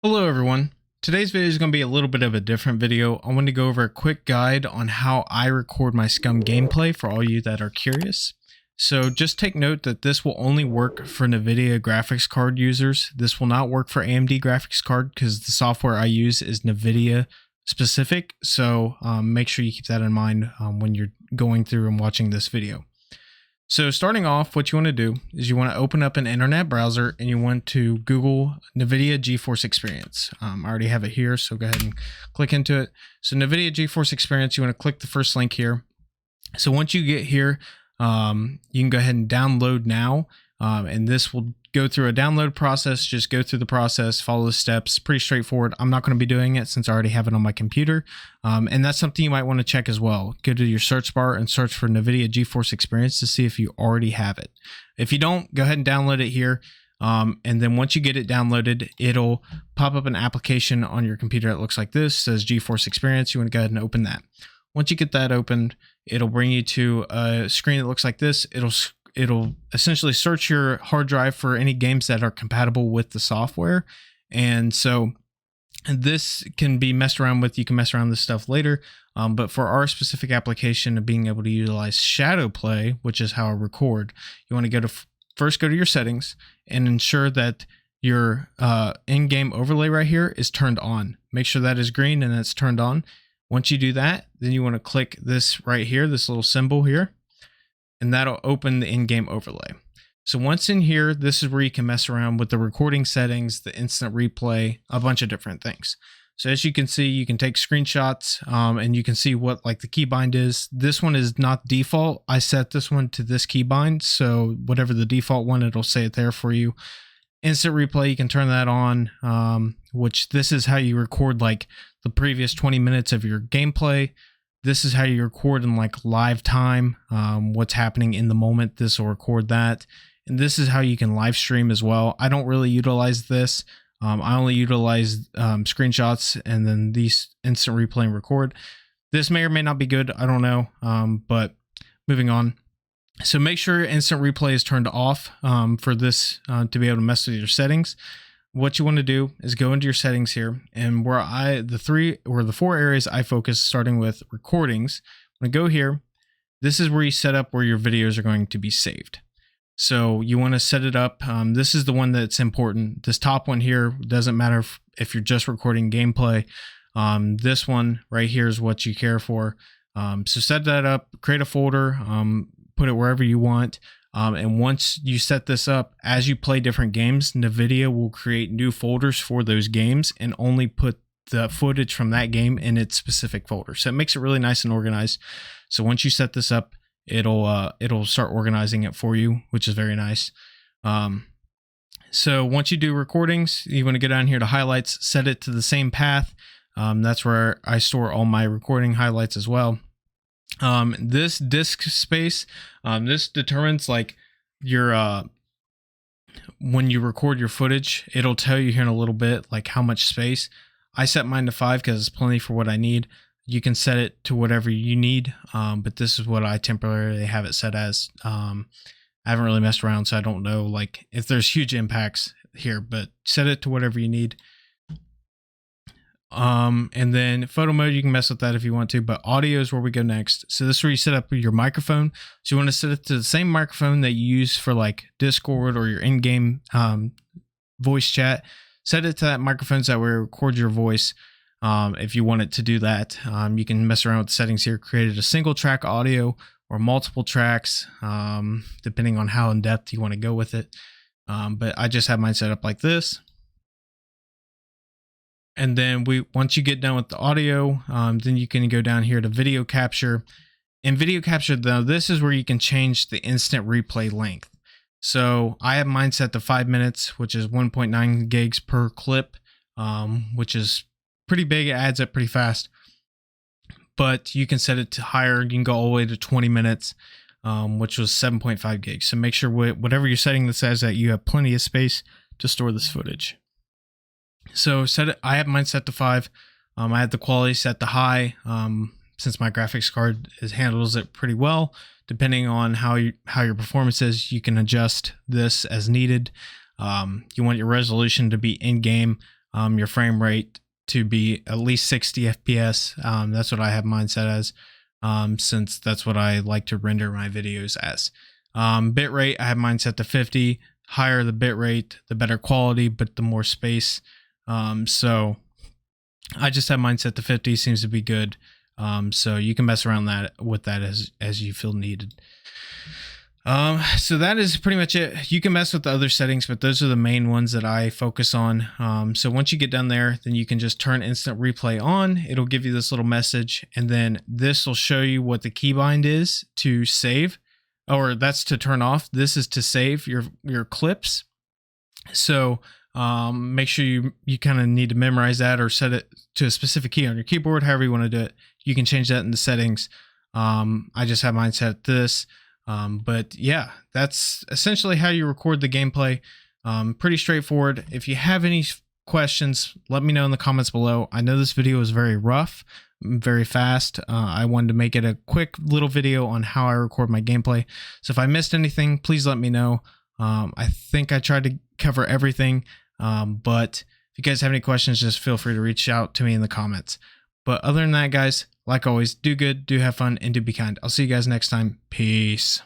Hello everyone. Today's video is going to be a little bit of a different video. I want to go over a quick guide on how I record my SCUM gameplay for all you that are curious. So just take note that this will only work for Nvidia graphics card users. This will not work for AMD graphics card because the software I use is Nvidia specific. So make sure you keep that in mind when you're going through and watching this video. So starting off, what you want to do is you want to open up an internet browser and you want to Google Nvidia GeForce Experience. I already have it here, so go ahead and click into it. So Nvidia GeForce Experience, you want to click the first link here. So once you get here, you can go ahead and download now, and this will go through a download process. Just go through the process, follow the steps, pretty straightforward. I'm not going to be doing it since I already have it on my computer. And that's something you might want to check as well. Go to your search bar and search for Nvidia GeForce Experience to see if you already have it. If you don't, go ahead and download it here. And then once you get it downloaded, it'll pop up an application on your computer that looks like this. It says GeForce Experience. You want to go ahead and open that. Once you get that opened, it'll bring you to a screen that looks like this. It'll essentially search your hard drive for any games that are compatible with the software. And so this can be messed around with. You can mess around with this stuff later. But for our specific application of being able to utilize shadow play, which is how I record, you want to first go to your settings and ensure that your in-game overlay right here is turned on. Make sure that is green and it's turned on. Once you do that, then you want to click this right here, this little symbol here, and that'll open the in-game overlay. So once in here, this is where you can mess around with the recording settings, the instant replay, a bunch of different things. So as you can see, you can take screenshots and you can see what like the keybind is. This one is not default. I set this one to this keybind. So whatever the default one, it'll say it there for you. Instant replay, you can turn that on, which this is how you record like the previous 20 minutes of your gameplay. This is how you record in like live time, what's happening in the moment. This will record that. And this is how you can live stream as well. I don't really utilize this. I only utilize screenshots and then these instant replay and record. This may or may not be good. I don't know. But moving on. So make sure instant replay is turned off for this to be able to mess with your settings. What you want to do is go into your settings here, and where the four areas I focus, starting with recordings, I'm going to go here. This is where you set up where your videos are going to be saved. So you want to set it up. This is the one that's important. This top one here doesn't matter if you're just recording gameplay. This one right here is what you care for. So set that up, create a folder, put it wherever you want. And once you set this up, as you play different games, Nvidia will create new folders for those games and only put the footage from that game in its specific folder. So it makes it really nice and organized. So once you set this up, it'll start organizing it for you, which is very nice. So once you do recordings, you want to go down here to highlights, set it to the same path. That's where I store all my recording highlights as well. This disk space, this determines like your when you record your footage, it'll tell you here in a little bit like how much space. I set mine to 5 because it's plenty for what I need. You can set it to whatever you need, but this is what I temporarily have it set as. I haven't really messed around, so I don't know like if there's huge impacts here, but set it to whatever you need. And then photo mode, you can mess with that if you want to, but audio is where we go next. So this is where you set up your microphone. So you want to set it to the same microphone that you use for like Discord or your in-game voice chat. Set it to that microphone so that way it records your voice. If you want it to do that, you can mess around with the settings here, create a single track audio or multiple tracks, depending on how in depth you want to go with it. But I just have mine set up like this. And then once you get done with the audio, then you can go down here to video capture. In video capture, though, this is where you can change the instant replay length. So I have mine set to 5 minutes, which is 1.9 gigs per clip, which is pretty big. It adds up pretty fast. But you can set it to higher. You can go all the way to 20 minutes, which was 7.5 gigs. So make sure whatever you're setting this as, that you have plenty of space to store this footage. So I have mine set to 5. I had the quality set to high. Since my graphics card handles it pretty well, depending on how your performance is, you can adjust this as needed. You want your resolution to be in game. your frame rate to be at least 60 FPS. That's what I have mine set as, since that's what I like to render my videos as. Bitrate, I have mine set to 50. Higher the bitrate, the better quality, but the more space. So I just have mine set to 50. Seems to be good. So you can mess around with that as you feel needed. So that is pretty much it. You can mess with the other settings, but those are the main ones that I focus on. So once you get done there, then you can just turn instant replay on. It'll give you this little message, and then this will show you what the keybind is to save, or that's to turn off. This is to save your clips. So make sure you kind of need to memorize that or set it to a specific key on your keyboard, however you want to do it. You can change that in the settings. I just have mine set at this. But yeah, that's essentially how you record the gameplay. Pretty straightforward. If you have any questions, let me know in the comments below. I know this video is very rough, very fast. I wanted to make it a quick little video on how I record my gameplay. So if I missed anything, please let me know. I think I tried to cover everything. But if you guys have any questions, just feel free to reach out to me in the comments. But other than that, guys, like always, do good, do have fun, and do be kind. I'll see you guys next time. Peace.